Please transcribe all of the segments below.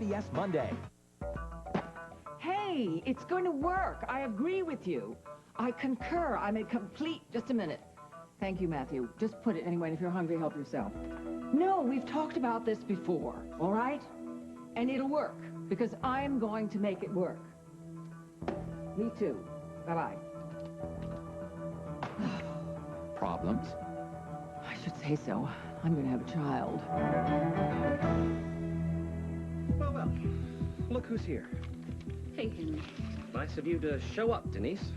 CBS Monday. Hey, it's going to work. I agree with you. I concur. I'm a complete... Just a minute. Thank you, Matthew. Just put it anyway, and if you're hungry, help yourself. No, we've talked about this before, all right? And it'll work, because I'm going to make it work. Me too. Bye-bye. Problems? I should say so. I'm going to have a child. Well, well. Look who's here. Hey, Henry. Nice of you to show up, Denise.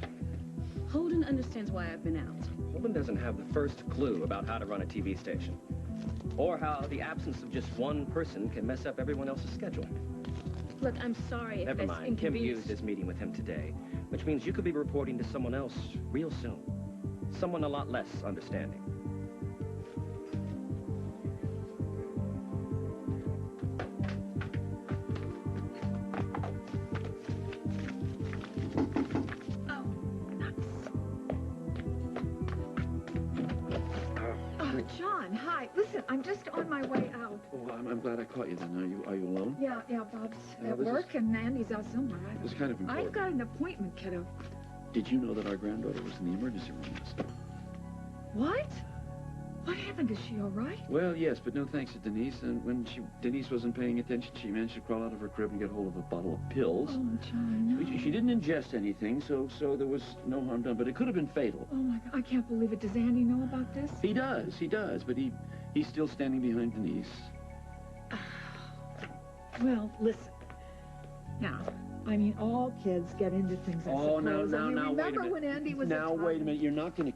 Holden understands why I've been out. Holden doesn't have the first clue about how to run a TV station. Or how the absence of just one person can mess up everyone else's schedule. Look, I'm sorry if Never that's mind. Kim inconvenience. used his meeting with him today, which means you could be reporting to someone else real soon. Someone a lot less understanding. John, hi. Listen, I'm just on my way out. Oh, I'm glad I caught you then. Are you alone? Yeah, Bob's at this work and Andy's out somewhere. It's kind of important. I've got an appointment, kiddo. Did you know that our granddaughter was in the emergency room last night? What? What happened? Is she all right? Well, yes, but no thanks to Denise. And when Denise wasn't paying attention, she managed to crawl out of her crib and get hold of a bottle of pills. Oh, John, no. She didn't ingest anything, so there was no harm done, but it could have been fatal. Oh, my God. I can't believe it. Does Andy know about this? He does, but he's still standing behind Denise. Well, listen. Now, I mean, all kids get into things, I suppose. Now, I mean, wait a remember minute. when Andy was Now, wait a minute. You're not gonna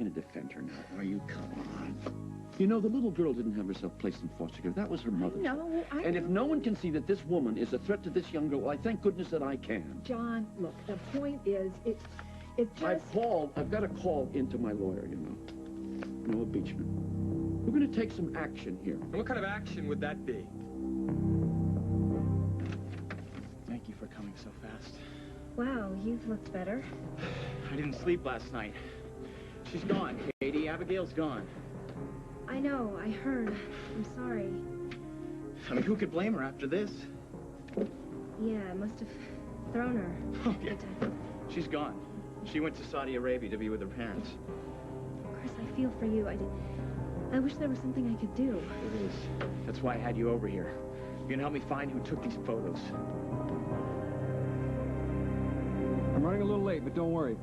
defend her now, are you? Come on. You know, the little girl didn't have herself placed in foster care. That was her mother. No, I And if no one can see that this woman is a threat to this young girl, well, I thank goodness that I can. John, look, the point is, it just... I've got a call into my lawyer, you know. Noah Beachman. We're going to take some action here. And what kind of action would that be? Thank you for coming so fast. Wow, you've looked better. I didn't sleep last night. She's gone, Katie. Abigail's gone. I know, I heard. I'm sorry. I mean, who could blame her after this? Yeah, I must have thrown her. Oh, yeah. She's gone. She went to Saudi Arabia to be with her parents. Chris, I feel for you. I wish there was something I could do. It is. That's why I had you over here. You can help me find who took these photos. I'm running a little late, but don't worry.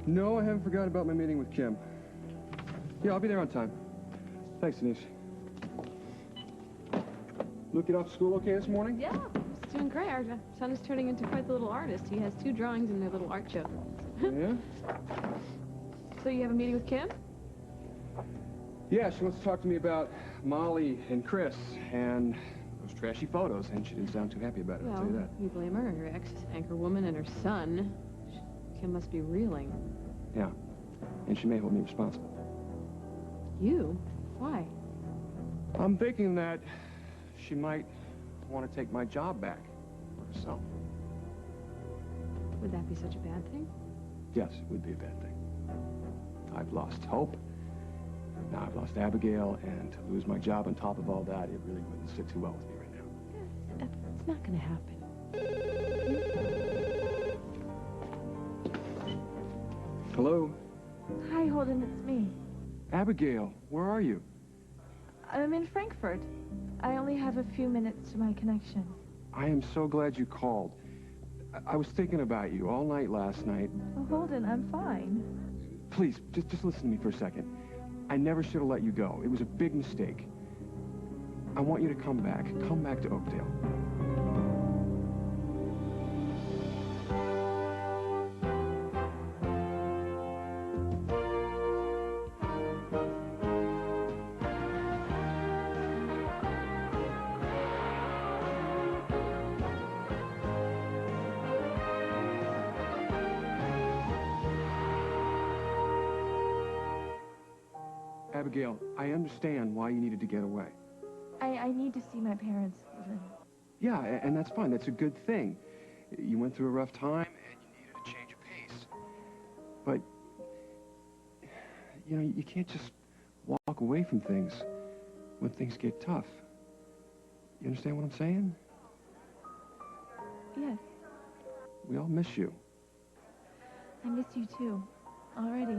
No, I haven't forgotten about my meeting with Kim. Yeah, I'll be there on time. Thanks, Denise. Luke, get off to school okay this morning? Yeah, he's doing great. Our son is turning into quite the little artist. He has 2 drawings in their little art show. Yeah? So you have a meeting with Kim? Yeah, she wants to talk to me about Molly and Chris and those trashy photos, and she didn't sound too happy about it, I'll tell you that. You blame her. Her ex is anchor woman and her son. Kim must be reeling. Yeah, and she may hold me responsible. You? Why? I'm thinking that she might want to take my job back for herself. Would that be such a bad thing? Yes, it would be a bad thing. I've lost hope. Now I've lost Abigail, and to lose my job on top of all that, it really wouldn't sit too well with me right now. It's not going to happen. Hello? Hi, Holden, it's me. Abigail, where are you? I'm in Frankfurt. I only have a few minutes to my connection. I am so glad you called. I was thinking about you all night last night. Oh, Holden, I'm fine. Please, just listen to me for a second. I never should have let you go. It was a big mistake. I want you to come back. Come back to Oakdale. Abigail, I understand why you needed to get away. I need to see my parents, Holden. Yeah, and that's fine. That's a good thing. You went through a rough time, and you needed a change of pace. But, you know, you can't just walk away from things when things get tough. You understand what I'm saying? Yes, We all miss you. I miss you too. Already.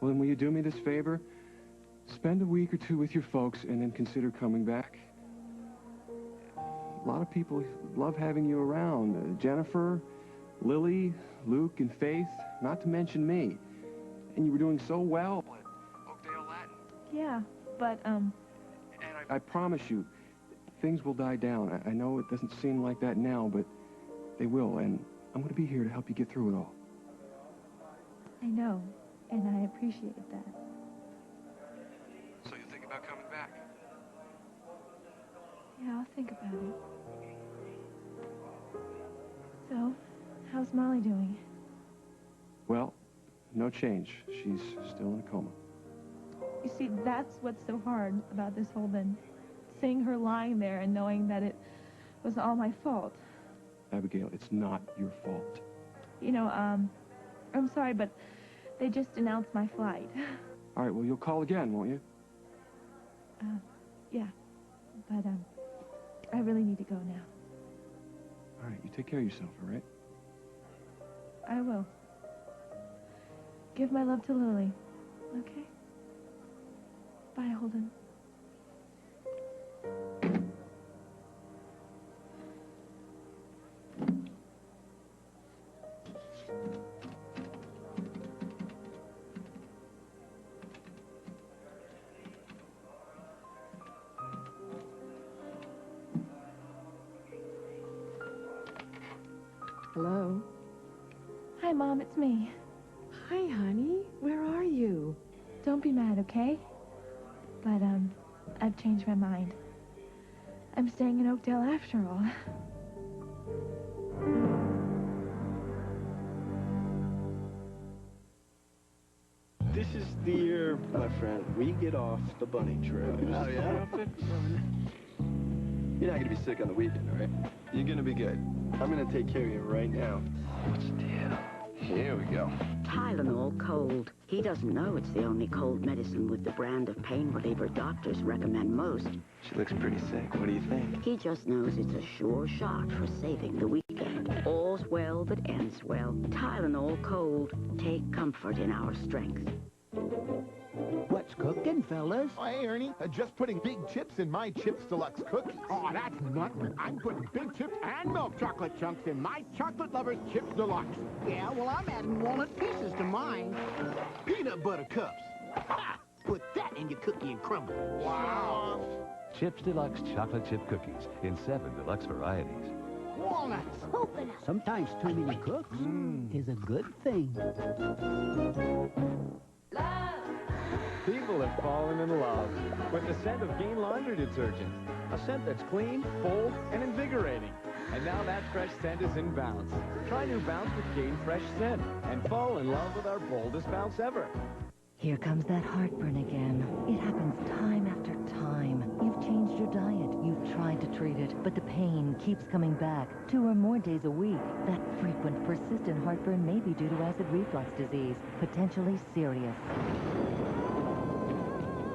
Well, then will you do me this favor? Spend a week or two with your folks and then consider coming back. A lot of people love having you around. Jennifer, Lily, Luke, and Faith, not to mention me. And you were doing so well at Oakdale Latin. Yeah, but, And I promise you, things will die down. I know it doesn't seem like that now, but they will, and I'm going to be here to help you get through it all. I know, and I appreciate that. So you think about coming back? Yeah, I'll think about it. So, how's Molly doing? Well, no change. She's still in a coma. You see, that's what's so hard about this Holden. Seeing her lying there and knowing that it was all my fault. Abigail, it's not your fault. You know, I'm sorry, but they just announced my flight. All right, well, you'll call again, won't you? Yeah. But, I really need to go now. All right, you take care of yourself, all right? I will. Give my love to Lily. Okay? Bye, Holden. Hello? Hi, Mom, it's me. Hi, honey. Where are you? Don't be mad, okay? But, I've changed my mind. I'm staying in Oakdale after all. This is the year, my friend, we get off the bunny trail. Oh, yeah? You're not gonna be sick on the weekend, right? You're gonna be good. I'm gonna take care of you right now. What's the deal? Here we go. Tylenol cold. He doesn't know it's the only cold medicine with the brand of pain reliever doctors recommend most. She looks pretty sick. What do you think? He just knows it's a sure shot for saving the weekend. All's well that ends well. Tylenol cold. Take comfort in our strength. What's cooking, fellas? Oh, hey, Ernie, just putting big chips in my Chips Deluxe cookies. Oh, that's nothing. I'm putting big chips and milk chocolate chunks in my Chocolate Lovers Chips Deluxe. Yeah, well, I'm adding walnut pieces to mine. Peanut butter cups. Ha! Put that in your cookie and crumble. Wow. Chips Deluxe chocolate chip cookies in 7 deluxe varieties. Walnuts. Sometimes too many cooks is a good thing. People have fallen in love with the scent of Gain laundry detergent. A scent that's clean, bold, and invigorating. And now that fresh scent is in Bounce. Try new Bounce with Gain Fresh Scent and fall in love with our boldest bounce ever. Here comes that heartburn again. It happens time after time. You've changed your diet. You've tried to treat it, but the pain keeps coming back 2 or more days a week. That frequent, persistent heartburn may be due to acid reflux disease, potentially serious.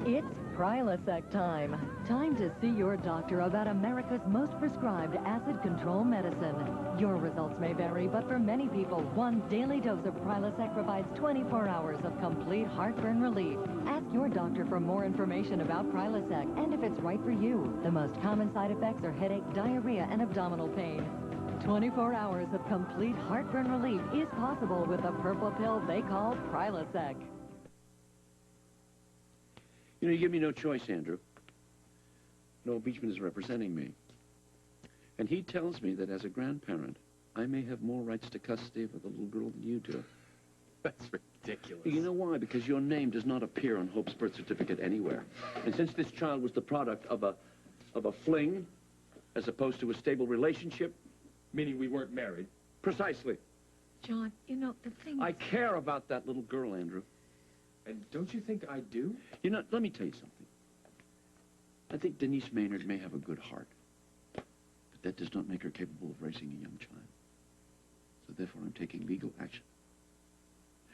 It's Prilosec time. Time to see your doctor about America's most prescribed acid control medicine. Your results may vary, but for many people, 1 daily dose of Prilosec provides 24 hours of complete heartburn relief. Ask your doctor for more information about Prilosec and if it's right for you. The most common side effects are headache, diarrhea, and abdominal pain. 24 hours of complete heartburn relief is possible with the purple pill they call Prilosec. You know, you give me no choice, Andrew. Noel Beechman is representing me. And he tells me that as a grandparent, I may have more rights to custody of the little girl than you do. That's ridiculous. You know why? Because your name does not appear on Hope's birth certificate anywhere. And since this child was the product of a fling, as opposed to a stable relationship... Meaning we weren't married. Precisely. John, you know, the thing I care about that little girl, Andrew. And don't you think I do? You know, let me tell you something. I think Denise Maynard may have a good heart. But that does not make her capable of raising a young child. So therefore, I'm taking legal action.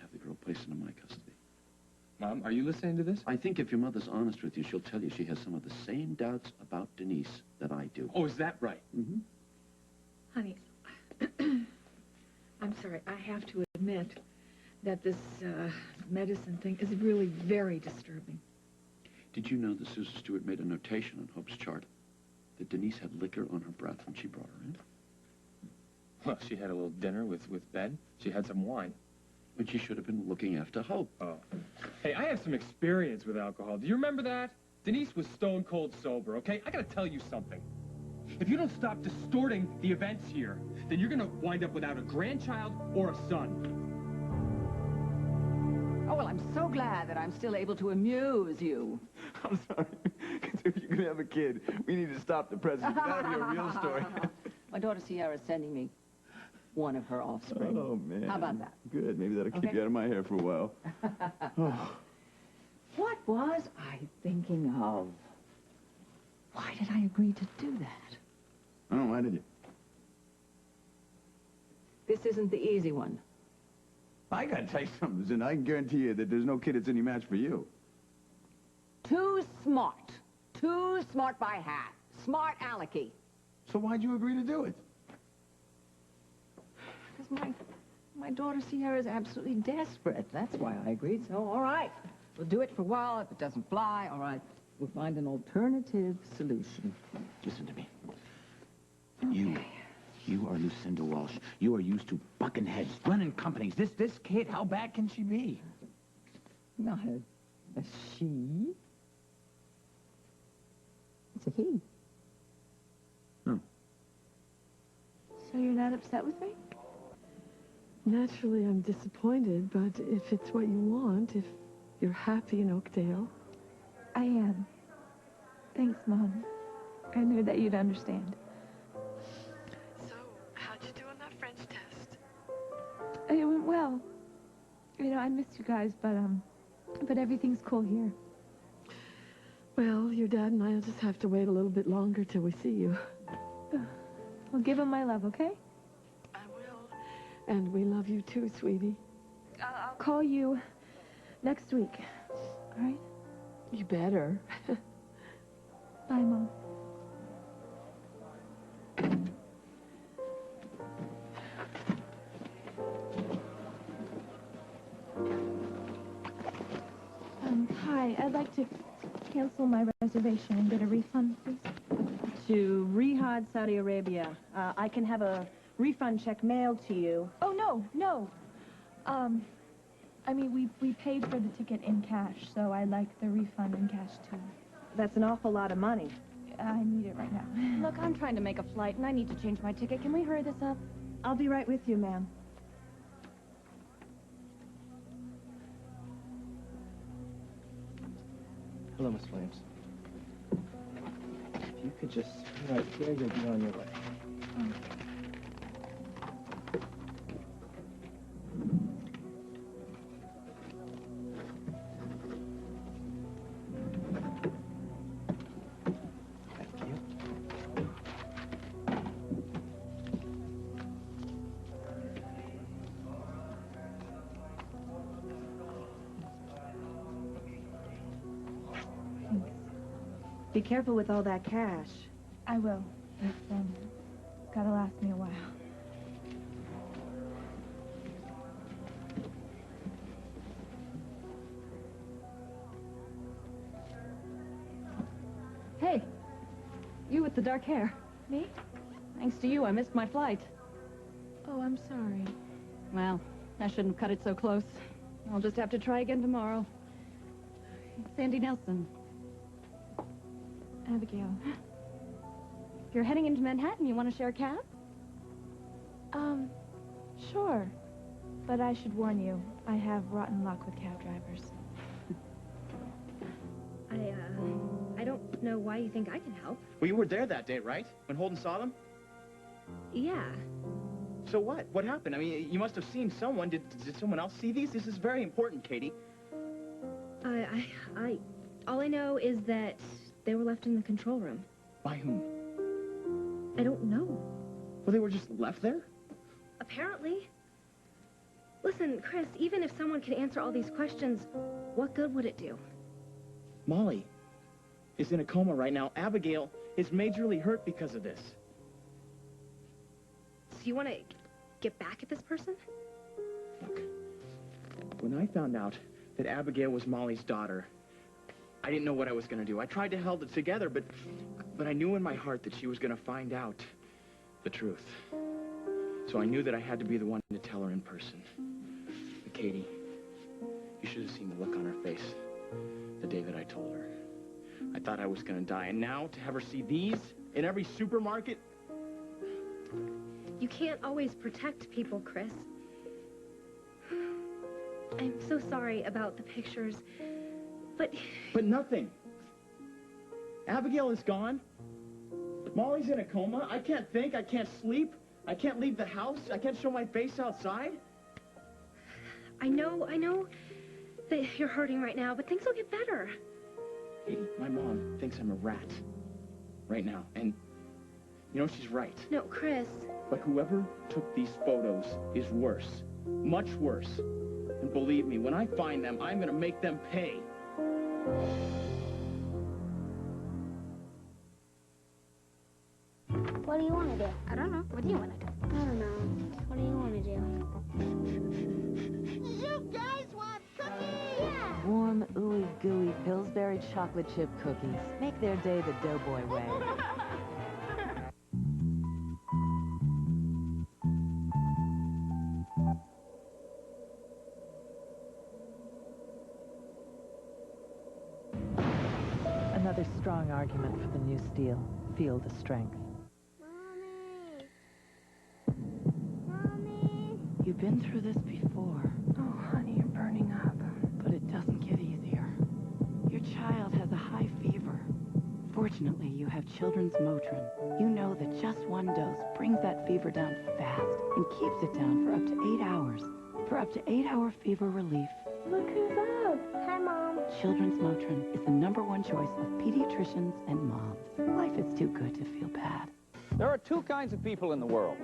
Have the girl placed into my custody. Mom, are you listening to this? I think if your mother's honest with you, she'll tell you she has some of the same doubts about Denise that I do. Oh, is that right? Mm-hmm. Honey, I'm sorry, I have to admit that this medicine thing is really very disturbing. Did you know that Susan Stewart made a notation on Hope's chart that Denise had liquor on her breath when she brought her in? Well, she had a little dinner with Ben. She had some wine. But she should have been looking after Hope. Oh. Hey, I have some experience with alcohol. Do you remember that? Denise was stone cold sober, okay? I gotta tell you something. If you don't stop distorting the events here, then you're gonna wind up without a grandchild or a son. Oh, well, I'm so glad that I'm still able to amuse you. I'm sorry. Because if you're going to have a kid, we need to stop the president. That'll be a real story. My daughter Sierra is sending me one of her offspring. Oh, man. How about that? Good. Maybe that'll keep you out of my hair for a while. Oh. What was I thinking of? Why did I agree to do that? Oh, why did you? This isn't the easy one. I got to tell you something, Lucinda. I can guarantee you that there's no kid that's any match for you. Too smart. Too smart by half. Smart alecky. So why'd you agree to do it? Because my daughter Sierra is absolutely desperate. That's why I agreed. So, all right. We'll do it for a while. If it doesn't fly, all right. We'll find an alternative solution. Listen to me. You are Lucinda Walsh. You are used to bucking heads, running companies. This kid, how bad can she be? Not a she. It's a he. Hmm. So you're not upset with me? Naturally, I'm disappointed, but if it's what you want, if you're happy in Oakdale... I am. Thanks, Mom. I knew that you'd understand. So, how'd you do on that French test? It went well. You know, I missed you guys, but everything's cool here. Well, your dad and I'll just have to wait a little bit longer till we see you. Well, give him my love, okay? I will. And we love you too, sweetie. I'll call you next week, all right? You better. Bye, Mom. Hi, I'd like to cancel my reservation and get a refund, please. To Riyadh, Saudi Arabia. I can have a refund check mailed to you. Oh, no. I mean, we paid for the ticket in cash, so I'd like the refund in cash, too. That's an awful lot of money. I need it right now. Look, I'm trying to make a flight, and I need to change my ticket. Can we hurry this up? I'll be right with you, ma'am. Hello, Miss Williams. If you could just right here, you'll be on your way. Be careful with all that cash. I will. It's gotta last me a while. Hey, you with the dark hair. Me? Thanks to you, I missed my flight. Oh, I'm sorry. Well, I shouldn't have cut it so close. I'll just have to try again tomorrow. Sandy Nelson. Abigail. You're heading into Manhattan. You want to share a cab? Sure. But I should warn you, I have rotten luck with cab drivers. I don't know why you think I can help. Well, you were there that day, right? When Holden saw them? Yeah. So what? What happened? I mean, you must have seen someone. Did someone else see these? This is very important, Katie. All I know is that they were left in the control room. By whom? I don't know. Well, they were just left there? Apparently. Listen, Chris, even if someone could answer all these questions, what good would it do? Molly is in a coma right now. Abigail is majorly hurt because of this. you want to get back at this person? When I found out that Abigail was Molly's daughter, I didn't know what I was going to do. I tried to hold it together, but I knew in my heart that she was going to find out the truth. So I knew that I had to be the one to tell her in person. But Katie, you should have seen the look on her face the day that I told her. I thought I was going to die, and now to have her see these in every supermarket... You can't always protect people, Chris. I'm so sorry about the pictures, but... But nothing. Abigail is gone. Molly's in a coma. I can't think. I can't sleep. I can't leave the house. I can't show my face outside. I know that you're hurting right now, but things will get better. Katie, my mom thinks I'm a rat right now, and you know she's right. No, Chris. But whoever took these photos is worse, much worse. And believe me, when I find them, I'm gonna make them pay. What do you want to do? I don't know. What do you want to do? I don't know. What do you want to do? You guys want cookies? Yeah. Warm, ooey gooey Pillsbury chocolate chip cookies make their day the Doughboy way. Another strong argument for the new steel. Field of strength. You've been through this before. Oh, honey, you're burning up. But it doesn't get easier. Your child has a high fever. Fortunately, you have children's Motrin. You know that just one dose brings that fever down fast and keeps it down for up to 8 hours. For up to 8-hour fever relief. Look who's up. Hi, Mom. Children's Motrin is the #1 choice of pediatricians and moms. Life is too good to feel bad. There are two kinds of people in the world.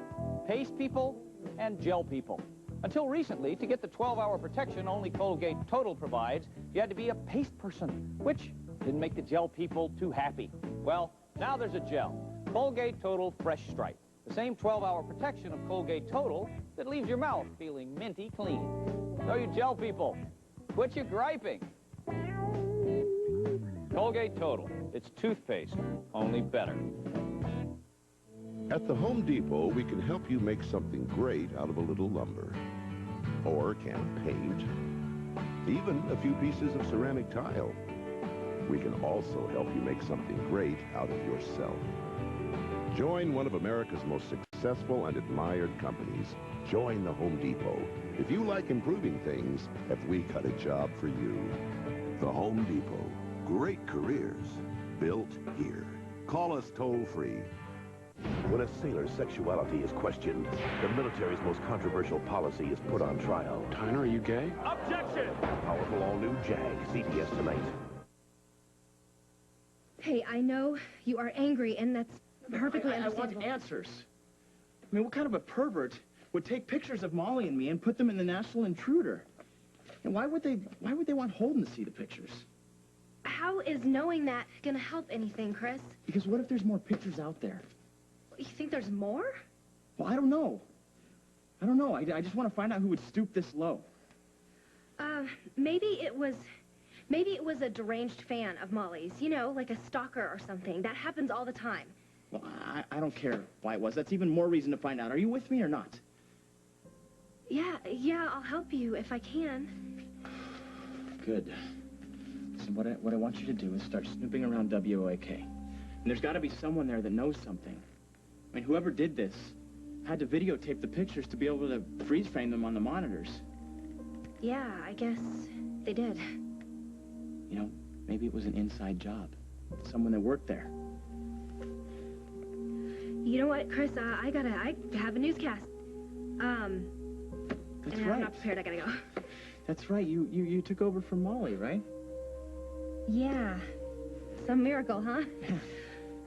Paste people and gel people. Until recently, to get the 12-hour protection only Colgate Total provides, you had to be a paste person, which didn't make the gel people too happy. Well, now there's a gel, Colgate Total Fresh Stripe. The same 12-hour protection of Colgate Total that leaves your mouth feeling minty clean. So you gel people, quit your griping. Colgate Total, it's toothpaste, only better. At the Home Depot, we can help you make something great out of a little lumber, or a can of paint, even a few pieces of ceramic tile. We can also help you make something great out of yourself. Join one of America's most successful and admired companies. Join the Home Depot. If you like improving things, have we got a job for you? The Home Depot. Great careers built here. Call us toll-free. When a sailor's sexuality is questioned, the military's most controversial policy is put on trial. Tyner, are you gay? Objection! Powerful all-new Jag, CBS tonight. Hey, I know you are angry, and that's perfectly I understandable. want answers. I mean, what kind of a pervert would take pictures of Molly and me and put them in the National Intruder? And why would they want Holden to see the pictures? How is knowing that gonna help anything, Chris? Because what if there's more pictures out there? You think there's more? Well, I don't know. I just want to find out who would stoop this low. Maybe it was a deranged fan of Molly's, you know, like a stalker or something. That happens all the time. Well, I don't care why it was. That's even more reason to find out. Are you with me or not? Yeah, I'll help you if I can. Good. So what I want you to do is start snooping around WOAK. And there's got to be someone there that knows something. I mean, whoever did this had to videotape the pictures to be able to freeze frame them on the monitors. Yeah, I guess they did. You know, maybe it was an inside job. Someone that worked there. You know what, Chris? I have a newscast. That's and right. I'm not prepared. I gotta go. That's right. You took over for Molly, right? Yeah. Some miracle, huh?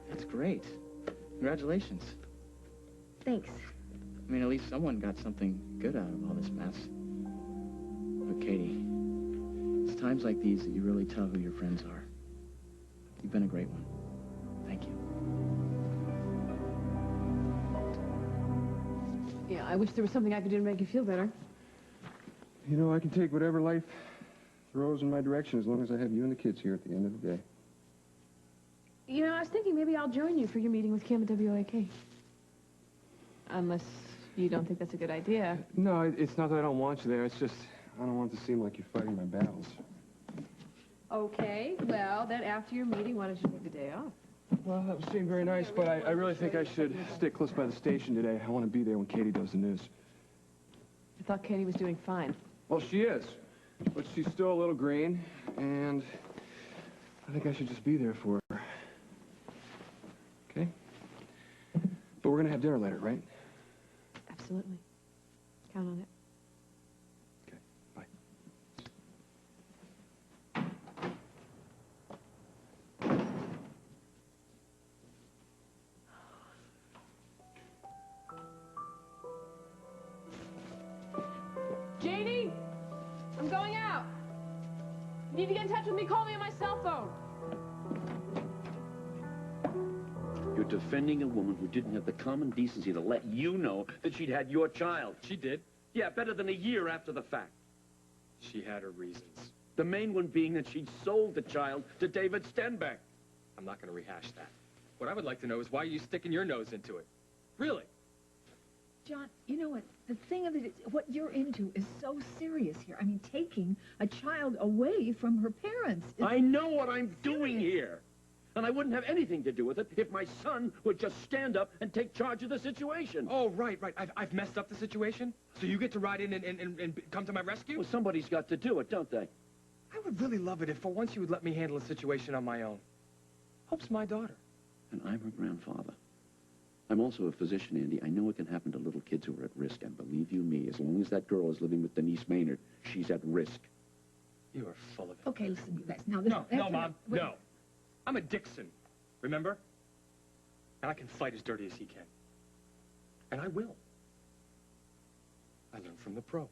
That's great. Congratulations. Thanks. I mean, at least someone got something good out of all this mess. But Katie, it's times like these that you really tell who your friends are. You've been a great one. Thank you. I wish there was something I could do to make you feel better. You know, I can take whatever life throws in my direction as long as I have you and the kids here at the end of the day. You know, I was thinking maybe I'll join you for your meeting with Kim at WAK. Unless you don't think that's a good idea. No, it's not that I don't want you there. It's just I don't want it to seem like you're fighting my battles. Okay, well, then after your meeting, why don't you take the day off? Well, that would seem very nice, but I really think I should stick close by the station today. I want to be there when Katie does the news. I thought Katie was doing fine. Well, she is, but she's still a little green, and I think I should just be there for her. Okay? But we're going to have dinner later, right? Absolutely. Count on it. Janie! I'm going out. If you need to get in touch with me, call me on my cell phone. You're defending a woman who didn't have the common decency to let you know that she'd had your child. She did. Yeah, better than a year after the fact. She had her reasons. The main one being that she'd sold the child to David Stenbeck. I'm not going to rehash that. What I would like to know is why are you sticking your nose into it? Really? John, you know what? The thing of it is, what you're into is so serious here. I mean, taking a child away from her parents. I know what I'm doing here. And I wouldn't have anything to do with it if my son would just stand up and take charge of the situation. Oh, right. I've messed up the situation? So you get to ride in and come to my rescue? Well, somebody's got to do it, don't they? I would really love it if for once you would let me handle a situation on my own. Hope's my daughter. And I'm her grandfather. I'm also a physician, Andy. I know it can happen to little kids who are at risk. And believe you me, as long as that girl is living with Denise Maynard, she's at risk. You are full of it. Okay, listen, you guys. Now, listen. No, Mom, no. I'm a Dixon, remember? And I can fight as dirty as he can. And I will. I learned from the pro.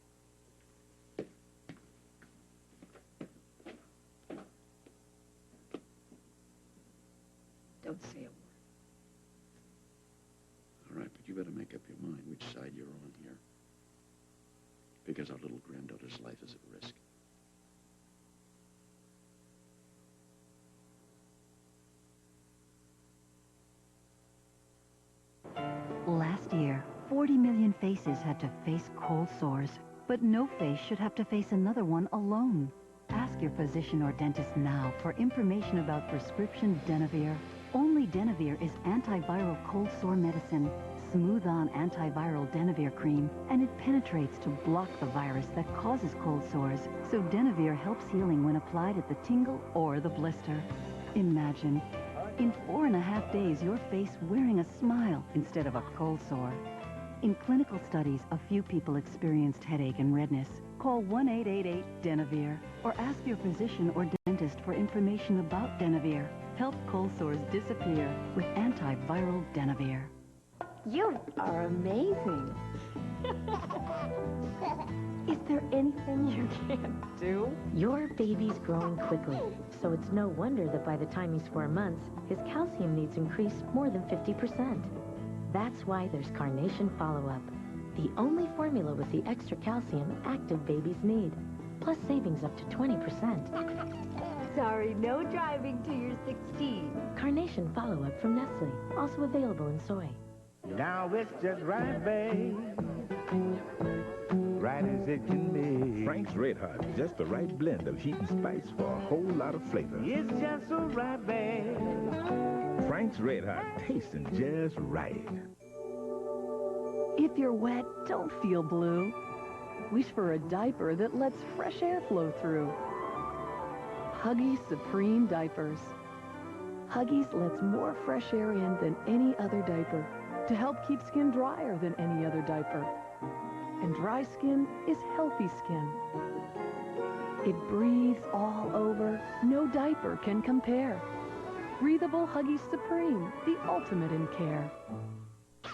Don't say a word. All right, but you better make up your mind which side you're on here. Because our little granddaughter's life is at risk. Last year, 40 million faces had to face cold sores, but no face should have to face another one alone. Ask your physician or dentist now for information about prescription Denavir. Only Denavir is antiviral cold sore medicine. Smooth-on antiviral Denavir cream, and it penetrates to block the virus that causes cold sores, so Denavir helps healing when applied at the tingle or the blister. Imagine, in 4.5 days, your face wearing a smile instead of a cold sore. In clinical studies, a few people experienced headache and redness. Call 1-888-DENAVIR or ask your physician or dentist for information about Denavir. Help cold sores disappear with antiviral Denavir. You are amazing. Is there anything you can't do? Your baby's growing quickly, so it's no wonder that by the time he's 4 months, his calcium needs increase more than 50%. That's why there's Carnation Follow-Up, the only formula with the extra calcium active babies need, plus savings up to 20%. Sorry, no driving till you're 16. Carnation Follow-Up from Nestle, also available in soy. Now it's just right, babe. Right as it can be. Frank's Red Hot, just the right blend of heat and spice for a whole lot of flavor. It's just so right, babe. Frank's Red Hot, tasting just right. If you're wet, don't feel blue. Wish for a diaper that lets fresh air flow through. Huggies Supreme Diapers. Huggies lets more fresh air in than any other diaper to help keep skin drier than any other diaper. And dry skin is healthy skin. It breathes all over. No diaper can compare. Breathable Huggies Supreme, the ultimate in care.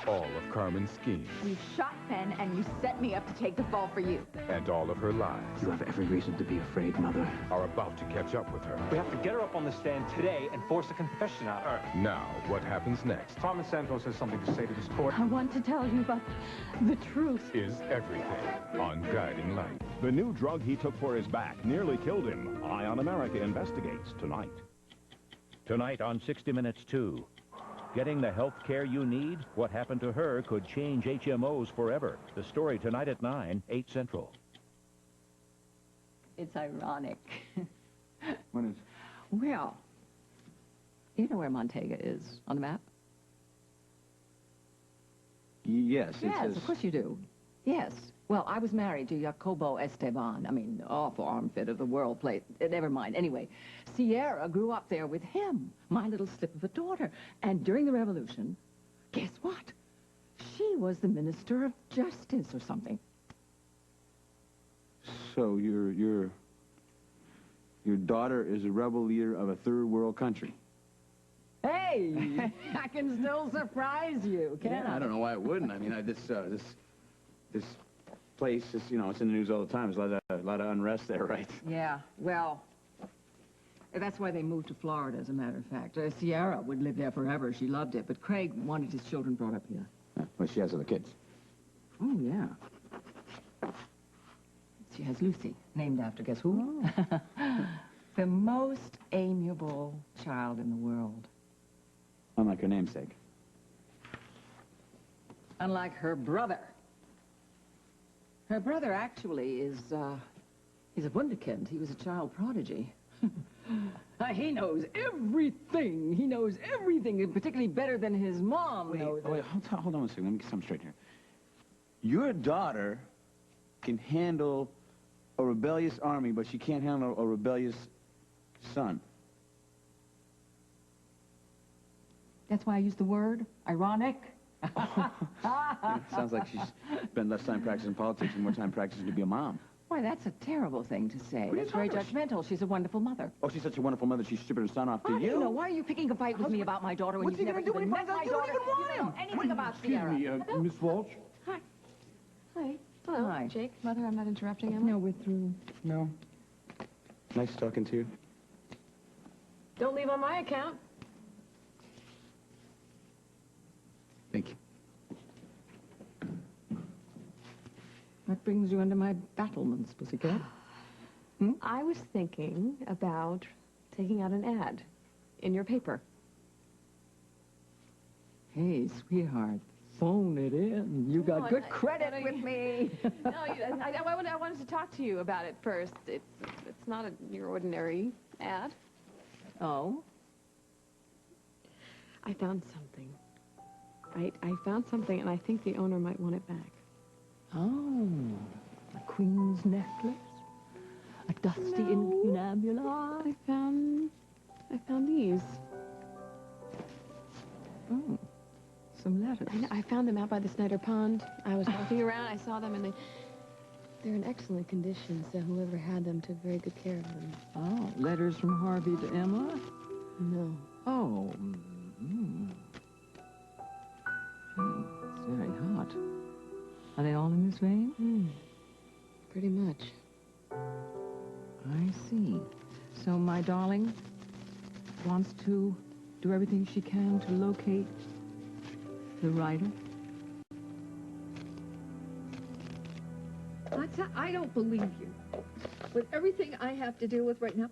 all of Carmen's schemes. You shot Ben, and you set me up to take the fall for you. And all of her lies. You have every reason to be afraid, Mother. Are about to catch up with her. We have to get her up on the stand today and force a confession out of her. Now, what happens next? Carmen Santos has something to say to this court. I want to tell you about the truth. Is everything on Guiding Light. The new drug he took for his back nearly killed him. Eye on America investigates tonight. Tonight on 60 Minutes 2. Getting the health care you need? What happened to her could change HMOs forever. The story tonight at 9, 8 Central. It's ironic. What is? Well, you know where Montega is on the map? Yes, it Yes, says... of course you do. Yes. Well, I was married to Jacobo Esteban. I mean, awful armpit of the world plate. Never mind. Anyway, Sierra grew up there with him, my little slip of a daughter. And during the revolution, guess what? She was the Minister of Justice or something. So your daughter is a rebel leader of a third world country. Hey, I can still surprise you, can't I? I don't know why it wouldn't. I mean, this place is, you know, it's in the news all the time. There's a lot of unrest there, right? Yeah, well, that's why they moved to Florida, as a matter of fact. Sierra would live there forever. She loved it, but Craig wanted his children brought up here. Well, she has other kids. Oh, yeah. She has Lucy, named after, guess who? The most amiable child in the world. Unlike her namesake. Unlike her brother. Her brother actually is, he's a wunderkind. He was a child prodigy. He knows everything. He knows everything, and particularly better than his mom knows. Wait, hold on a second. Let me get something straight here. Your daughter can handle a rebellious army, but she can't handle a rebellious son. That's why I used the word ironic. Yeah, sounds like she's spent less time practicing politics and more time practicing to be a mom. Why, that's a terrible thing to say. What are you That's very talking about? judgmental. She's a wonderful mother. Oh, she's such a wonderful mother, she's shipping her son off to I you? don't know. Why are you picking a fight with me about my daughter when What's you've he never gonna do even when he met finds my out you daughter? don't even want You don't know anything about Sierra. Excuse me, Miss Walsh? Hi. Hello, Hi. Jake. Mother, I'm not interrupting, am I? No, we're through. No. Nice talking to you. Don't leave on my account. Thank you. What brings you under my battlements, pussycat? I was thinking about taking out an ad in your paper. Hey, sweetheart, phone it in. You got good credit with me. No, I wanted to talk to you about it first. It's not your ordinary ad. Oh? I found something. I found something, and I think the owner might want it back. Oh, a queen's necklace? A dusty incunabula? I found these. Oh, some letters. I found them out by the Snyder Pond. I was walking around, I saw them, and they're in excellent condition, so whoever had them took very good care of them. Oh, letters from Harvey to Emma? No. Oh, it's very hot. Are they all in this vein? Pretty much. I see. So my darling wants to do everything she can to locate the writer? I don't believe you. With everything I have to deal with right now,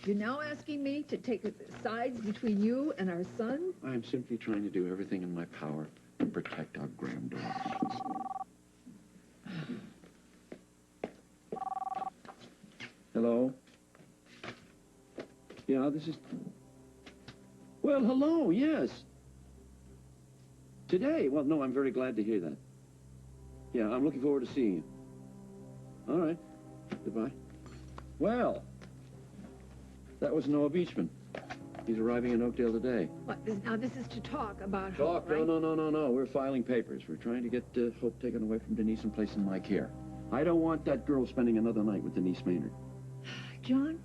you're now asking me to take sides between you and our son? I am simply trying to do everything in my power to protect our granddaughter. Hello? Yeah, this is... Well, hello, yes. Today? Well, no, I'm very glad to hear that. Yeah, I'm looking forward to seeing you. All right. Goodbye. Well, that was Noah Beachman. He's arriving in Oakdale today. Now, this is to talk about Talk? Hope, right? No. We're filing papers. We're trying to get Hope taken away from Denise and placed in my care. I don't want that girl spending another night with Denise Maynard. John,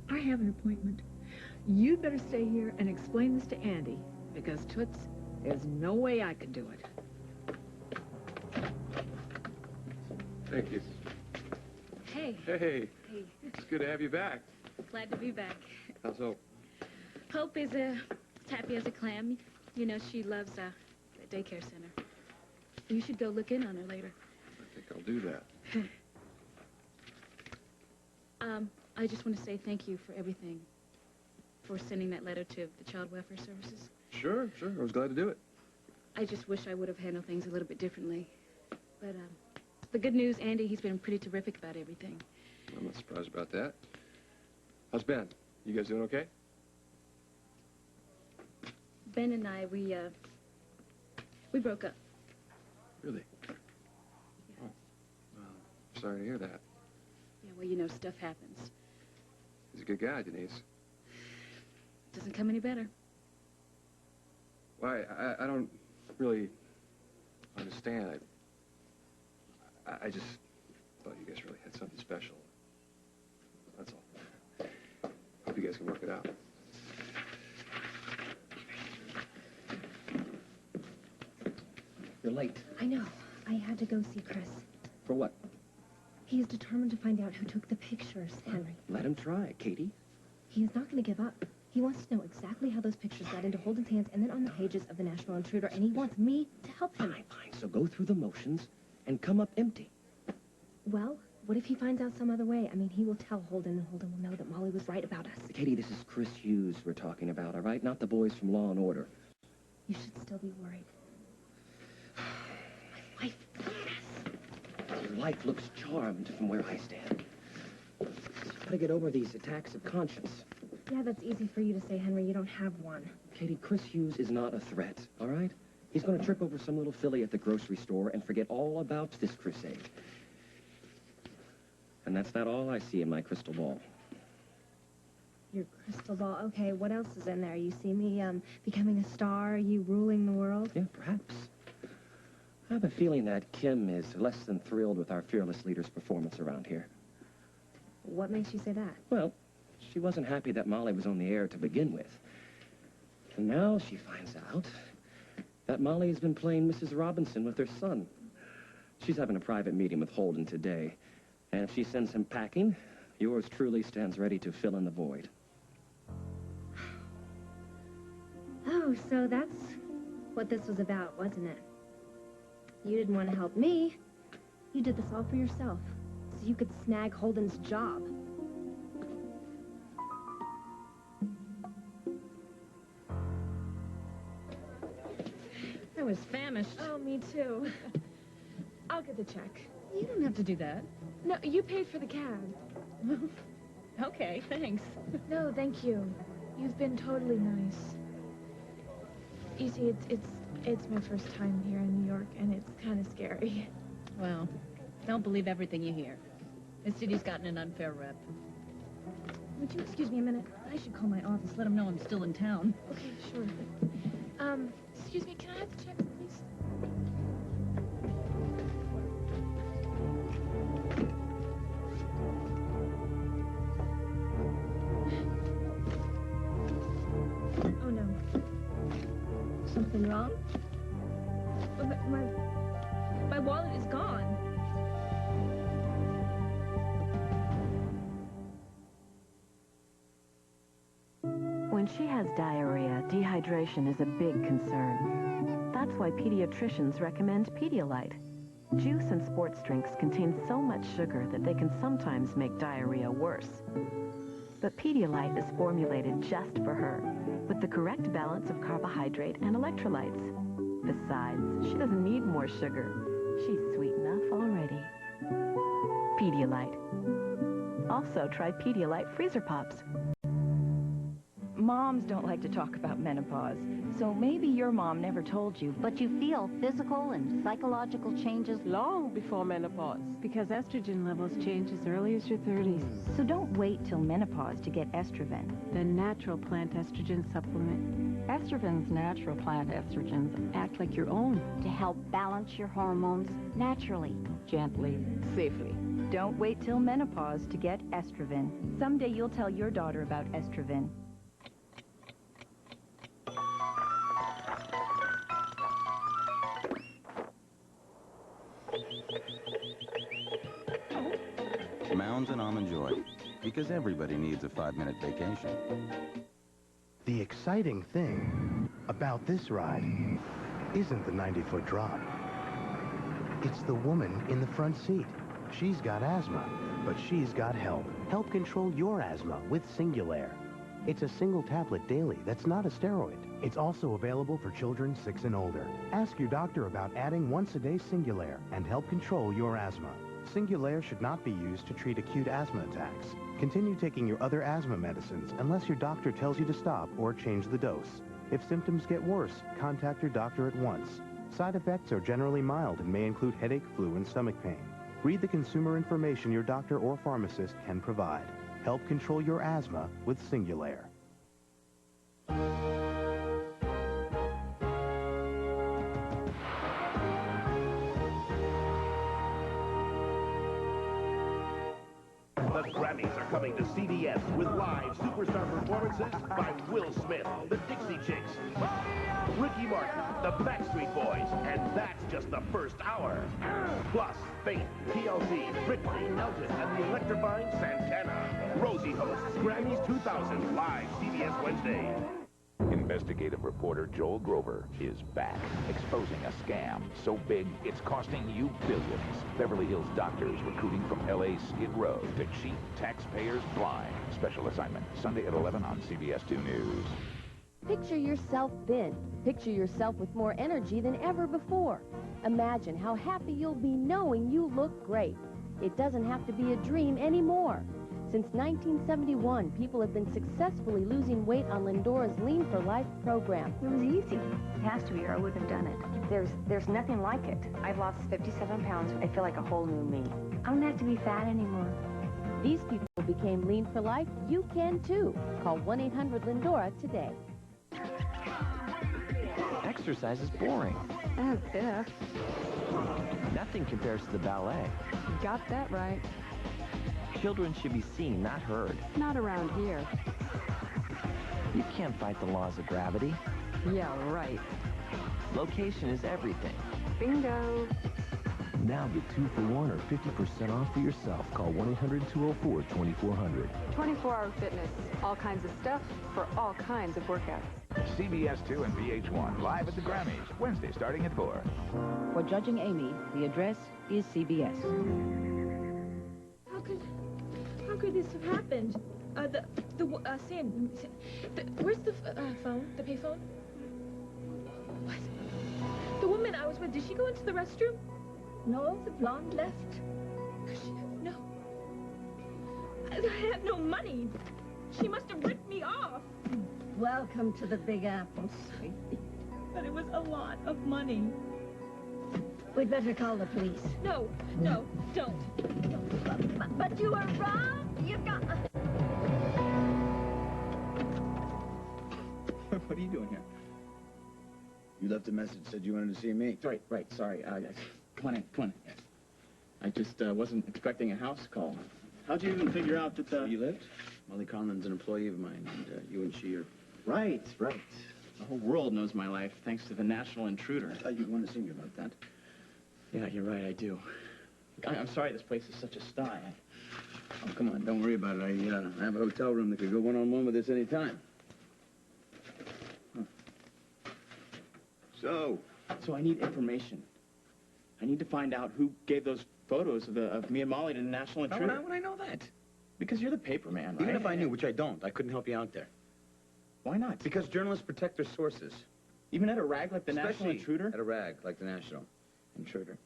I have an appointment. You'd better stay here and explain this to Andy, because, Toots, there's no way I could do it. Thank you. Hey. Hey. Hey. It's good to have you back. Glad to be back. How's Hope? Hope is as happy as a clam. You know, she loves the daycare center. You should go look in on her later. I think I'll do that. I just want to say thank you for everything. For sending that letter to the Child Welfare Services. Sure. I was glad to do it. I just wish I would have handled things a little bit differently. But, the good news, Andy, he's been pretty terrific about everything. I'm not surprised about that. How's Ben? You guys doing okay? Ben and I, we broke up. Really? Oh, well, sorry to hear that. Yeah, well, you know, stuff happens. He's a good guy, Denise. Doesn't come any better. Why, I don't really understand. I just thought you guys really had something special. That's all. Hope you guys can work it out. You're late. I know. I had to go see Chris. For what? He is determined to find out who took the pictures, Henry. Let him try, Katie. He is not going to give up. He wants to know exactly how those pictures got into Holden's hands and then on the pages of the National Intruder, and he wants me to help him. Fine. So go through the motions and come up empty. Well, what if he finds out some other way? I mean, he will tell Holden, and Holden will know that Molly was right about us. Katie, this is Chris Hughes we're talking about, all right? Not the boys from Law and Order. You should still be worried. My life. Your life looks charmed from where I stand. You've got to get over these attacks of conscience. Yeah, that's easy for you to say, Henry. You don't have one. Katie, Chris Hughes is not a threat, all right? He's going to trip over some little filly at the grocery store and forget all about this crusade. And that's not all I see in my crystal ball. Your crystal ball. Okay, what else is in there? You see me becoming a star, you ruling the world? Yeah, perhaps. I have a feeling that Kim is less than thrilled with our fearless leader's performance around here. What makes you say that? Well, she wasn't happy that Molly was on the air to begin with. And now she finds out that Molly has been playing Mrs. Robinson with her son. She's having a private meeting with Holden today. And if she sends him packing, yours truly stands ready to fill in the void. Oh, so that's what this was about, wasn't it? You didn't want to help me. You did this all for yourself, so you could snag Holden's job. I was famished. Oh, me too. I'll get the check. You don't have to do that. No, you paid for the cab. Okay, thanks. No, thank you. You've been totally nice. You see, it's my first time here in New York, and it's kind of scary. Well, don't believe everything you hear. This city's gotten an unfair rep. Would you excuse me a minute? I should call my office, let them know I'm still in town. Okay, sure. Excuse me, can I have the check, please? Oh, no. Something wrong? My wallet is gone. When she has diarrhea, dehydration is a big concern. That's why pediatricians recommend Pedialyte. Juice and sports drinks contain so much sugar that they can sometimes make diarrhea worse. But Pedialyte is formulated just for her, with the correct balance of carbohydrate and electrolytes. Besides, she doesn't need more sugar. She's sweet enough already. Pedialyte. Also, try Pedialyte Freezer Pops. Moms don't like to talk about menopause, so maybe your mom never told you. But you feel physical and psychological changes long before menopause. Because estrogen levels change as early as your 30s. So don't wait till menopause to get Estroven, the natural plant estrogen supplement. Estroven's natural plant estrogens act like your own. To help balance your hormones naturally. Gently, safely. Don't wait till menopause to get Estroven. Someday you'll tell your daughter about Estroven. Jones and Almond Joy. Because everybody needs a 5-minute vacation. The exciting thing about this ride isn't the 90-foot drop. It's the woman in the front seat. She's got asthma, but she's got help. Help control your asthma with Singulair. It's a single tablet daily that's not a steroid. It's also available for children 6 and older. Ask your doctor about adding once-a-day Singulair and help control your asthma. Singulair should not be used to treat acute asthma attacks. Continue taking your other asthma medicines unless your doctor tells you to stop or change the dose. If symptoms get worse, contact your doctor at once. Side effects are generally mild and may include headache, flu, and stomach pain. Read the consumer information your doctor or pharmacist can provide. Help control your asthma with Singulair. The Grammys are coming to CBS with live superstar performances by Will Smith, the Dixie Chicks, Ricky Martin, the Backstreet Boys, and that's just the first hour. Plus, Faith, TLC, Britney, Nelson, and the electrifying Santana. Rosie hosts Grammys 2000 live CBS Wednesday. Investigative reporter Joel Grover is back, exposing a scam so big it's costing you billions. Beverly Hills doctors recruiting from LA's Skid Row to cheat taxpayers blind. Special assignment, Sunday at 11 on CBS 2 News. Picture yourself thin. Picture yourself with more energy than ever before. Imagine how happy you'll be knowing you look great. It doesn't have to be a dream anymore. Since 1971, people have been successfully losing weight on Lindora's Lean for Life program. It was easy. Past year, I wouldn't have done it. There's nothing like it. I've lost 57 pounds. I feel like a whole new me. I don't have to be fat anymore. These people became Lean for Life. You can too. Call 1-800-LINDORA today. Exercise is boring. As if. Nothing compares to the ballet. Got that right. Children should be seen, not heard. Not around here. You can't fight the laws of gravity. Yeah, right. Location is everything. Bingo. Now get 2 for 1 or 50% off for yourself. Call 1-800-204-2400. 24-hour fitness. All kinds of stuff for all kinds of workouts. CBS 2 and VH1 live at the Grammys, Wednesday starting at 4. For Judging Amy, the address is CBS. How could this have happened? Sam, where's the phone? The payphone? What? The woman I was with, did she go into the restroom? No, the blonde left. No. I had no money. She must have ripped me off. Welcome to the Big Apple, sweetie. But it was a lot of money. We'd better call the police. No, don't. But you were wrong. You've got... What are you doing here? You left a message, said you wanted to see me. Right, sorry. Come on in. I just wasn't expecting a house call. How'd you even figure out that, Where you lived? Molly Conlon's an employee of mine, and you and she are... Right. The whole world knows my life, thanks to the National Intruder. I thought you'd want to see me about that. Yeah, you're right, I do. I'm sorry this place is such a sty. Oh, come on, don't worry about it. I have a hotel room that could go one-on-one with us any time. Huh. So I need information. I need to find out who gave those photos of me and Molly to the National Intruder. How would I know that? Because you're the paper man, right? Even if I knew, which I don't, I couldn't help you out there. Why not? Because journalists protect their sources. Even at a rag like the National Intruder? At a rag like the National Intruder.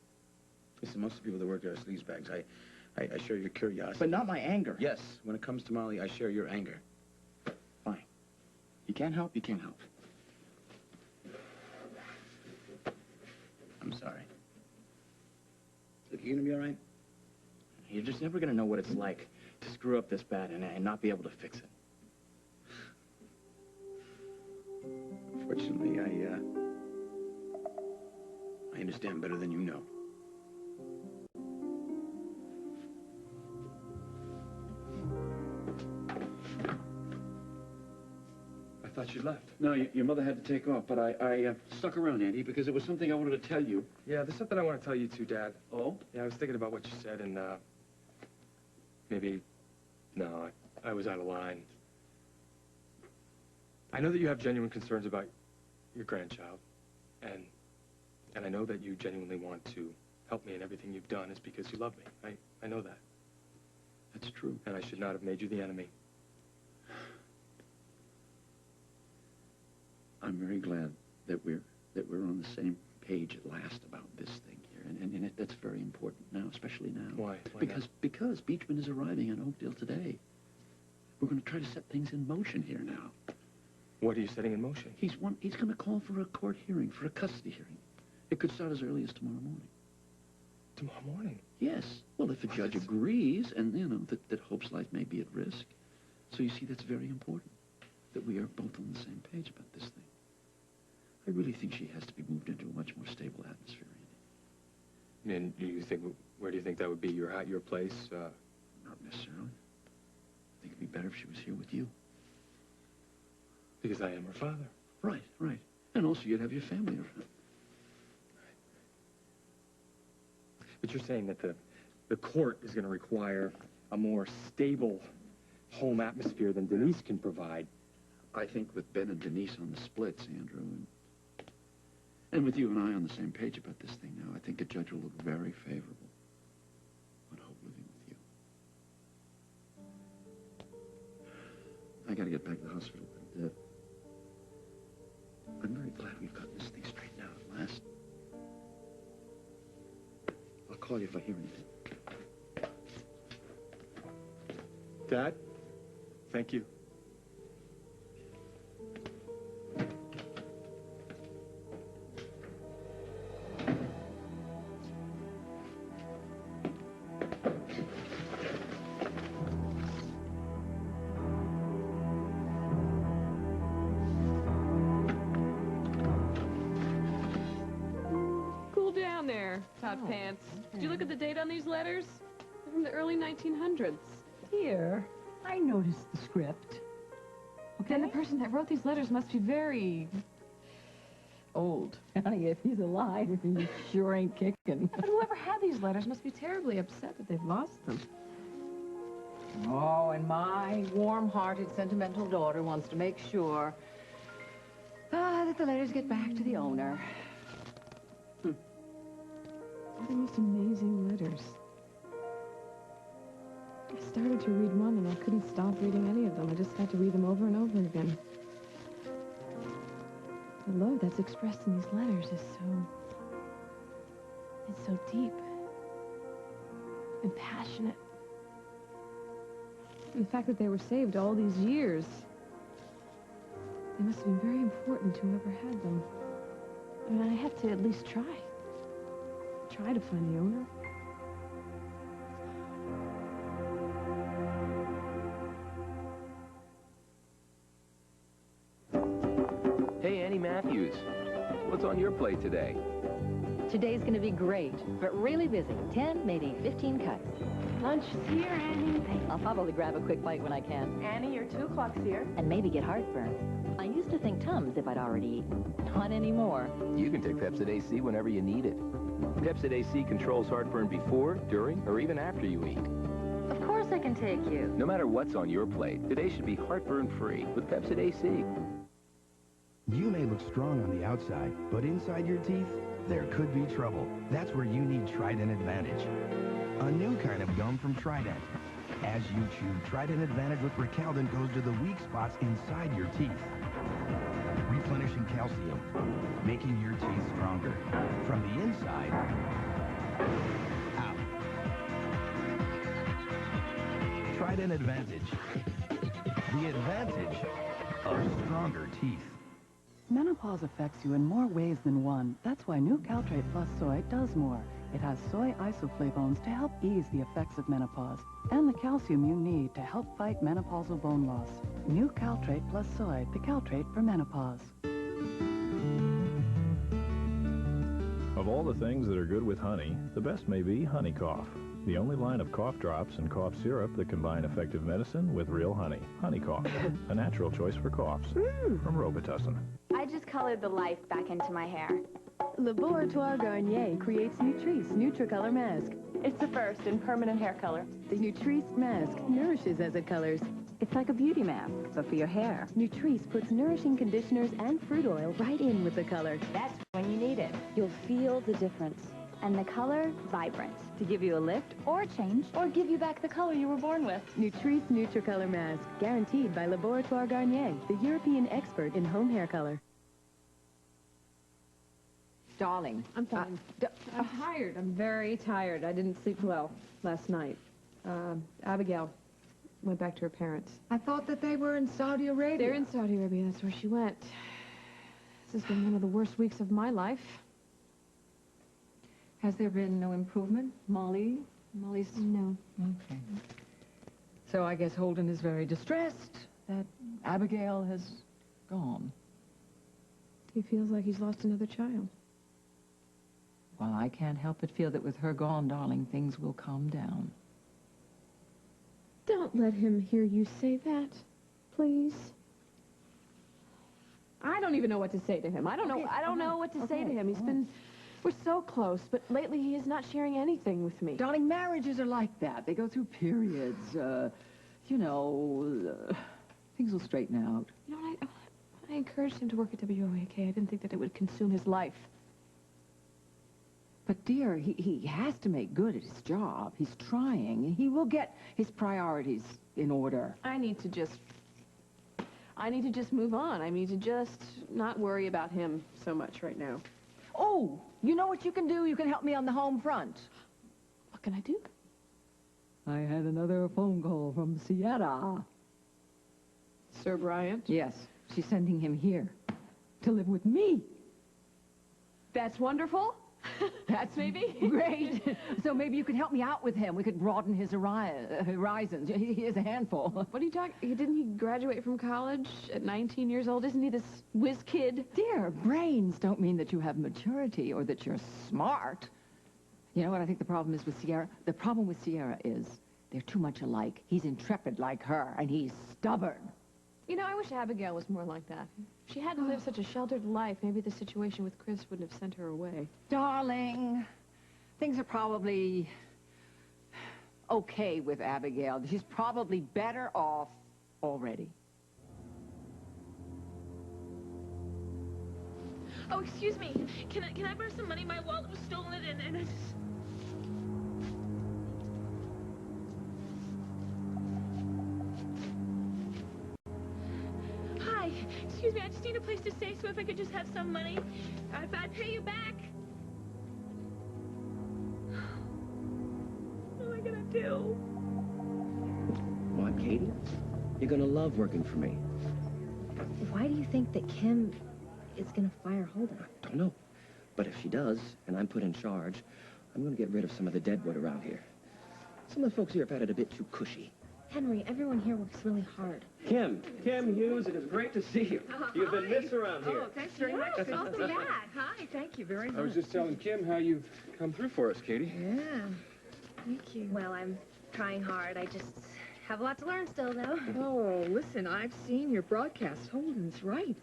Listen, most of the people that work there are sleazebags. I share your curiosity. But not my anger. Yes, when it comes to Molly, I share your anger. Fine. You can't help, you can't help. I'm sorry. Look, you gonna be all right? You're just never gonna know what it's like to screw up this bad and not be able to fix it. Fortunately, I understand better than you know. I thought you left. No, your mother had to take off, but I stuck around, Andy, because it was something I wanted to tell you. Yeah, there's something I want to tell you too, Dad. Oh? Yeah, I was thinking about what you said, and, maybe... No, I was out of line. I know that you have genuine concerns about your grandchild, and I know that you genuinely want to help me, and everything you've done is because you love me. I know that. That's true. And I should not have made you the enemy. I'm very glad that we're on the same page at last about this thing here, and that's very important now, especially now. Why? Because Beachman is arriving in Oakdale today. We're going to try to set things in motion here now. What are you setting in motion? He's going to call for a court hearing, for a custody hearing. It could start as early as tomorrow morning. Tomorrow morning? Yes. Well, if the judge agrees, and, you know, that Hope's life may be at risk. So you see, that's very important, that we are both on the same page about this thing. I really think she has to be moved into a much more stable atmosphere. And do you think, where do you think that would be? Your place? Not necessarily. I think it'd be better if she was here with you. Because I am her father. Right, right. And also you'd have your family around. But you're saying that the court is going to require a more stable home atmosphere than Denise can provide. I think with Ben and Denise on the splits, Andrew, and with you and I on the same page about this thing now, I think the judge will look very favorable on Hope living with you. I got to get back to the hospital. And, I'm very glad we've gotten this thing straightened out at last. I'll call you if I hear anything. Dad, thank you. Hot pants. Did you look at the date on these letters? They're from the early 1900s. Here, I noticed the script. Okay. Then the person that wrote these letters must be very... old. Honey, if he's alive, he sure ain't kicking. But whoever had these letters must be terribly upset that they've lost them. Oh, and my warm-hearted, sentimental daughter wants to make sure that the letters get back to the owner. The most amazing letters. I started to read one and I couldn't stop reading any of them. I just had to read them over and over again. The love that's expressed in these letters is so deep and passionate. And the fact that they were saved all these years, they must have been very important to whoever had them. I mean, I have to at least try to find the owner. Hey, Annie Matthews. What's on your plate today? Today's going to be great, but really busy. 10, maybe 15 cuts. Lunch is here, Annie. I'll probably grab a quick bite when I can. Annie, your 2 o'clock's here. And maybe get heartburn. I used to think Tums if I'd already eaten. Not anymore. You can take Pepsid AC whenever you need it. Pepsid AC controls heartburn before, during, or even after you eat. Of course I can take you. No matter what's on your plate, today should be heartburn-free with Pepsid AC. You may look strong on the outside, but inside your teeth, there could be trouble. That's where you need Trident Advantage, a new kind of gum from Trident. As you chew, Trident Advantage with Recaldent goes to the weak spots inside your teeth, replenishing calcium, making your teeth stronger from the inside out. Trident Advantage, the advantage of stronger teeth. Menopause affects you in more ways than one. That's why new Caltrate Plus Soy does more. It has soy isoflavones to help ease the effects of menopause and the calcium you need to help fight menopausal bone loss. New Caltrate Plus Soy, the Caltrate for menopause. Of all the things that are good with honey, the best may be Honey Cough, the only line of cough drops and cough syrup that combine effective medicine with real honey. Honey Cough, a natural choice for coughs. From Robitussin. I just colored the life back into my hair. Laboratoire Garnier creates Nutrice Nutricolor Mask. It's the first in permanent hair color. The Nutrice mask nourishes as it colors. It's like a beauty mask, but for your hair. Nutrice puts nourishing conditioners and fruit oil right in with the color. That's when you need it. You'll feel the difference. And the color, vibrant. To give you a lift or a change. Or give you back the color you were born with. Nutrice Nutricolor Mask, guaranteed by Laboratoire Garnier, the European expert in home hair color. Darling. I'm fine. I'm tired. I'm very tired. I didn't sleep well last night. Abigail went back to her parents. I thought that they were in Saudi Arabia. They're in Saudi Arabia. That's where she went. This has been one of the worst weeks of my life. Has there been no improvement? Molly's... No. Okay. So I guess Holden is very distressed that Abigail has gone. He feels like he's lost another child. Well, I can't help but feel that with her gone, darling, things will calm down. Don't let him hear you say that, please. I don't even know what to say to him. I don't know what to say to him. We're so close, but lately he is not sharing anything with me. Darling, marriages are like that. They go through periods. Things will straighten out. You know, I encouraged him to work at WOAK. I didn't think that it would consume his life. But, dear, he has to make good at his job. He's trying, and he will get his priorities in order. I need to just move on. I need to just not worry about him so much right now. Oh, you know what you can do? You can help me on the home front. What can I do? I had another phone call from Sierra. Sir Bryant? Yes, she's sending him here to live with me. That's wonderful. That's maybe great. So maybe you could help me out with him. We could broaden his horizons. He is a handful. What are you talking? Didn't he graduate from college at 19 years old? Isn't he this whiz kid? Dear, brains don't mean that you have maturity or that you're smart. You know what I think the problem is with Sierra? The problem with Sierra is they're too much alike. He's intrepid like her, and he's stubborn. You know, I wish Abigail was more like that. If she hadn't lived such a sheltered life, maybe the situation with Chris wouldn't have sent her away. Darling, things are probably okay with Abigail. She's probably better off already. Oh, excuse me. Can I borrow some money? My wallet was stolen and I just... Hi. Excuse me, I just need a place to stay, so if I could just have some money, I'd pay you back. What am I gonna do? What, Katie? You're gonna love working for me. Why do you think that Kim is going to fire Holden? I don't know. But if she does, and I'm put in charge, I'm gonna get rid of some of the deadwood around here. Some of the folks here have had it a bit too cushy. Henry, everyone here works really hard. Kim Hughes, it is great to see you. You've been missed around here. Oh, thanks very much. Welcome back. Hi, thank you very much. I was just telling Kim how you've come through for us, Katie. Yeah, thank you. Well, I'm trying hard. I just have a lot to learn still, though. Oh, listen, I've seen your broadcast. Holden's right.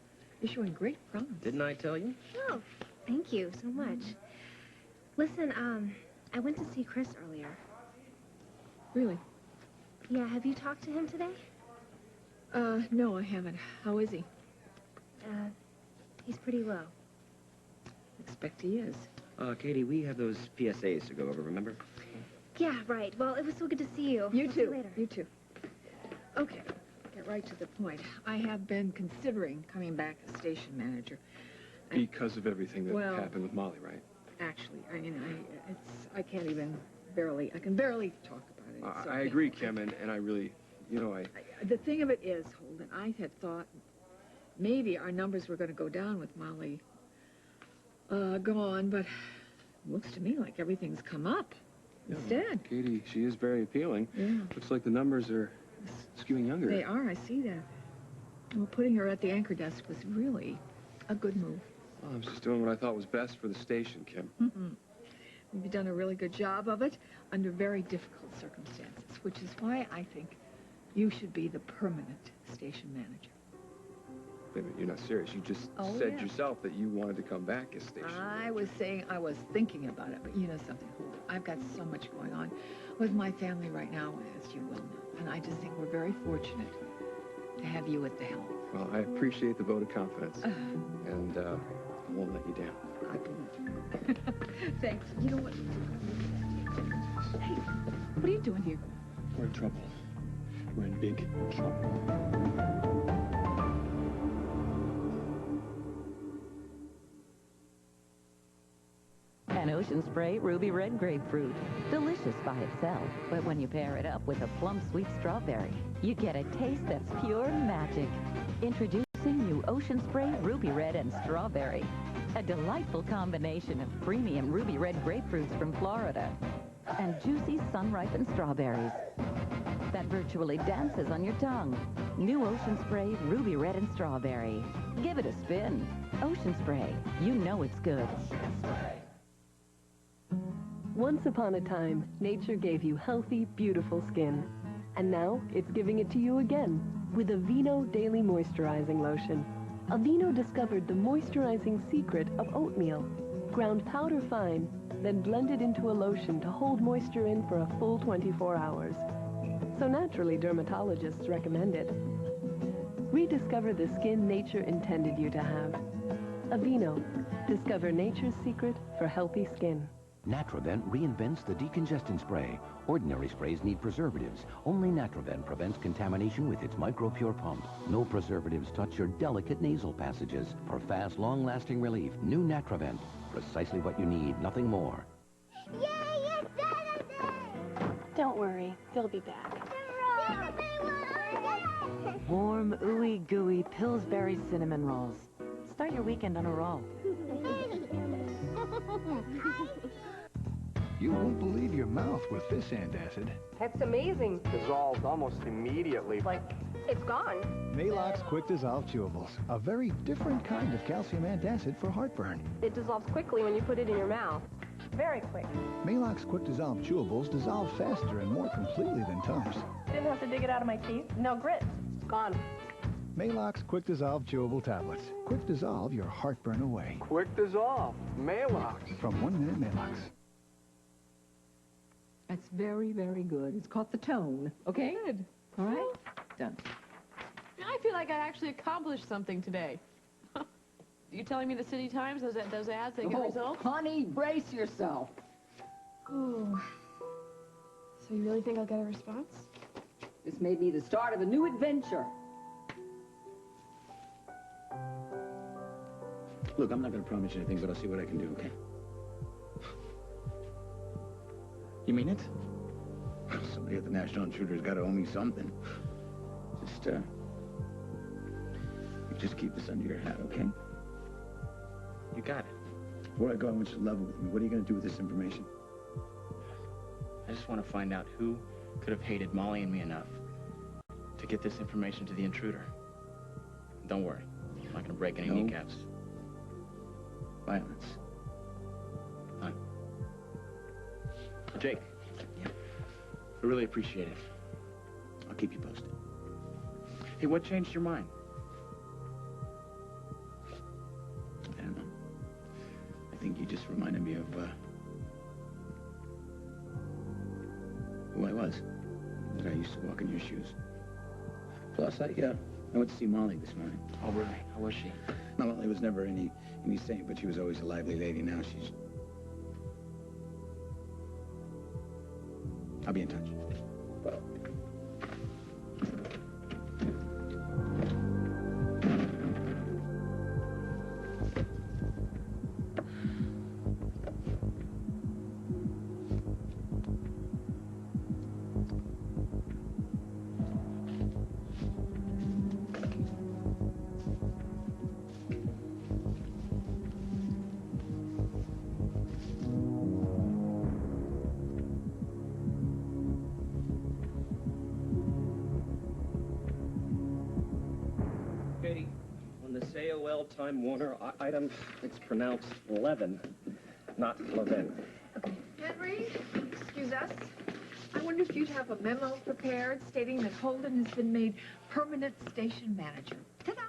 You're showing great promise. Didn't I tell you? Oh, thank you so much. Listen, I went to see Chris earlier. Really? Yeah, have you talked to him today? No, I haven't. How is he? He's pretty low. Expect he is. Katie, we have those PSAs to go over, remember? Yeah, right. Well, it was so good to see you. You I'll see too. later. You too. Okay, get right to the point. I have been considering coming back as station manager. Because of everything that Well- happened with Molly, right? Actually, I mean, I can't even I can barely talk about it. It's so I agree, painful. Kim, and I really, The thing of it is, Holden, I had thought maybe our numbers were going to go down with Molly gone, but it looks to me like everything's come up instead. Katie, she is very appealing. Yeah. Looks like the numbers are skewing younger. They are, I see that. Well, putting her at the anchor desk was really a good move. Well, I was just doing what I thought was best for the station, Kim. Mm-mm. You've done a really good job of it under very difficult circumstances, which is why I think you should be the permanent station manager. Wait a minute, you're not serious. You just said yourself that you wanted to come back as station. I was saying I was thinking about it, but you know something, Holden? I've got so much going on with my family right now, as you well know. And I just think we're very fortunate to have you at the helm. Well, I appreciate the vote of confidence. And I won't let you down. I believe. Thanks. You know what? Hey, what are you doing here? We're in trouble. We're in big trouble. An Ocean Spray Ruby Red Grapefruit. Delicious by itself, but when you pair it up with a plum sweet strawberry, you get a taste that's pure magic. Introducing new Ocean Spray Ruby Red and Strawberry. A delightful combination of premium ruby red grapefruits from Florida and juicy sun-ripened strawberries that virtually dances on your tongue. New Ocean Spray Ruby Red and Strawberry. Give it a spin. Ocean Spray. You know it's good. Once upon a time, nature gave you healthy, beautiful skin. And now, it's giving it to you again with Aveeno Daily Moisturizing Lotion. Aveeno discovered the moisturizing secret of oatmeal, ground powder fine, then blended into a lotion to hold moisture in for a full 24 hours. So naturally, dermatologists recommend it. Rediscover the skin nature intended you to have. Aveeno. Discover nature's secret for healthy skin. Natrovent reinvents the decongestant spray. Ordinary sprays need preservatives. Only Natrovent prevents contamination with its micropure pump. No preservatives touch your delicate nasal passages. For fast, long-lasting relief, new Natrovent. Precisely what you need, nothing more. Yay, it's Saturday! Don't worry, they'll be back. Warm, ooey gooey Pillsbury cinnamon rolls. Start your weekend on a roll. You won't believe your mouth with this antacid. That's amazing. Dissolved almost immediately. Like, it's gone. Maalox Quick Dissolve Chewables, a very different kind of calcium antacid for heartburn. It dissolves quickly when you put it in your mouth. Very quick. Maalox Quick Dissolve Chewables dissolve faster and more completely than Tums. Didn't have to dig it out of my teeth. No grit. Gone. Maalox Quick Dissolve Chewable Tablets. Quick dissolve your heartburn away. Quick dissolve. Maalox. From 1 Minute Maalox. That's very, very good. It's caught the tone. Okay? Good. All right? Done. I feel like I actually accomplished something today. You telling me the City Times, those ads, they get results? Honey, brace yourself. Oh. So you really think I'll get a response? This may be the start of a new adventure. Look, I'm not going to promise you anything, but I'll see what I can do, okay? You mean it? Somebody at the National Intruder's got to owe me something. Just keep this under your hat, okay? You got it. Before I go, I want you to level with me. What are you going to do with this information? I just want to find out who could have hated Molly and me enough to get this information to the intruder. Don't worry. I'm not going to break any kneecaps. Violence. Fine. Jake. Yeah. I really appreciate it. I'll keep you posted. Hey, what changed your mind? I don't know. I think you just reminded me of, who I was. That I used to walk in your shoes. Plus, I went to see Molly this morning. Oh, really? How was she? Molly was never any saint, but she was always a lively lady. Now she's... I'll be in touch. Well... Time Warner item, it's pronounced Levin, not Levin. Henry, excuse us. I wonder if you'd have a memo prepared stating that Holden has been made permanent station manager. Ta-da!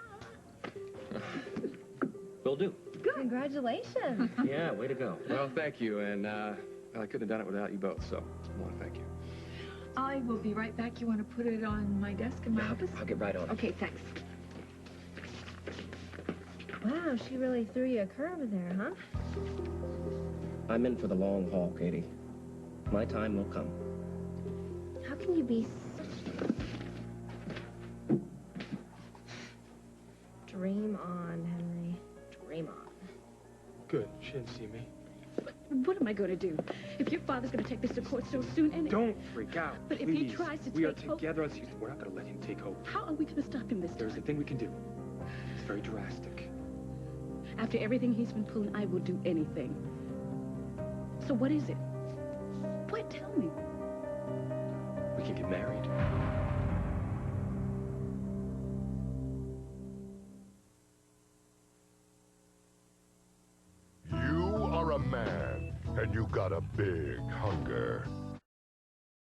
Will do. Good. Congratulations. Yeah, way to go. Well, thank you, and I couldn't have done it without you both, so I want to thank you. I will be right back. You want to put it on my desk in my office? I'll get right on it. Okay, thanks. Wow, she really threw you a curve in there, huh? I'm in for the long haul, Katie. My time will come. How can you be Dream on, Henry. Dream on. Good. She didn't see me. What am I going to do? If your father's going to take this to court so soon and... Don't freak out, But please. if he tries to We are take Hope... together. We're not going to let him take Hope. How are we going to stop him this time? There's a thing we can do. It's very drastic. After everything he's been pulling, I will do anything. So what is it? What? Tell me. We can get married. You are a man, and you got a big hunger.